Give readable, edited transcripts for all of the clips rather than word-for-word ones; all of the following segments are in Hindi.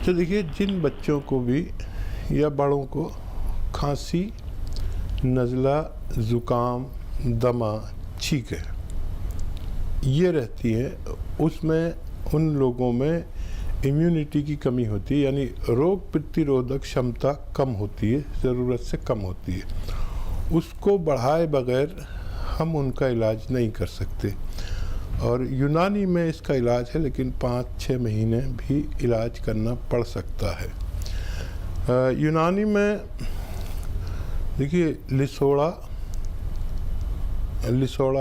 तो देखिए, जिन बच्चों को भी या बड़ों को खांसी, नज़ला, ज़ुकाम, दमा, छींक है, ये रहती है, उसमें उन लोगों में इम्यूनिटी की कमी होती है, यानी रोग प्रतिरोधक क्षमता कम होती है, ज़रूरत से कम होती है। उसको बढ़ाए बगैर हम उनका इलाज नहीं कर सकते। और यूनानी में इसका इलाज है, लेकिन 5-6 महीने भी इलाज करना पड़ सकता है। यूनानी में देखिए, लिसोड़ा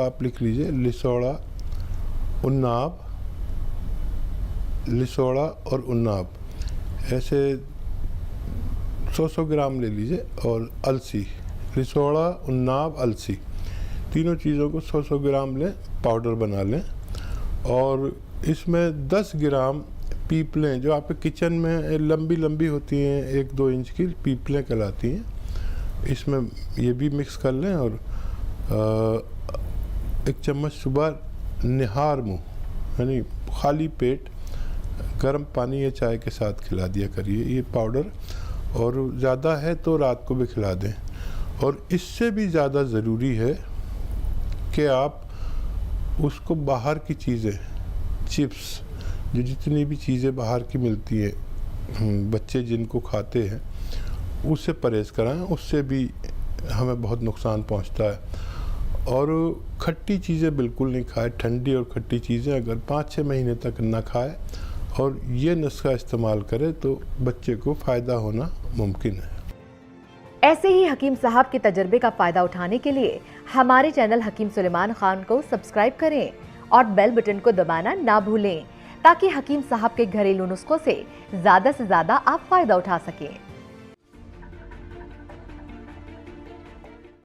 आप लिख लीजिए, लिसोड़ा और उन्नाब ऐसे 100 ग्राम ले लीजिए। और अलसी, लिसोड़ा, उन्नाब, अलसी, तीनों चीज़ों को 100 ग्राम लें, पाउडर बना लें। और इसमें 10 ग्राम पीपलें, जो आपके किचन में लंबी लंबी होती हैं, 1-2 इंच की पीपलें कहलाती हैं, इसमें ये भी मिक्स कर लें। और 1 चम्मच सुबह निहार मुँह, यानी खाली पेट गर्म पानी या चाय के साथ खिला दिया करिए ये पाउडर। और ज़्यादा है तो रात को भी खिला दें। और इससे भी ज़्यादा ज़रूरी है कि आप उसको बाहर की चीज़ें, चिप्स, जो जितनी भी चीज़ें बाहर की मिलती हैं, बच्चे जिनको खाते हैं, उससे परहेज़ कराएं, उससे भी हमें बहुत नुकसान पहुंचता है। और खट्टी चीज़ें बिल्कुल नहीं खाएं, ठंडी और खट्टी चीज़ें अगर 5-6 महीने तक ना खाएं और ये नुस्खा इस्तेमाल करें तो बच्चे को फ़ायदा होना मुमकिन है। ऐसे ही हकीम साहब के तजर्बे का फ़ायदा उठाने के लिए हमारे चैनल हकीम सुलेमान खान को सब्सक्राइब करें और बेल बटन को दबाना ना भूलें, ताकि हकीम साहब के घरेलू नुस्खों से ज़्यादा आप फ़ायदा उठा सकें।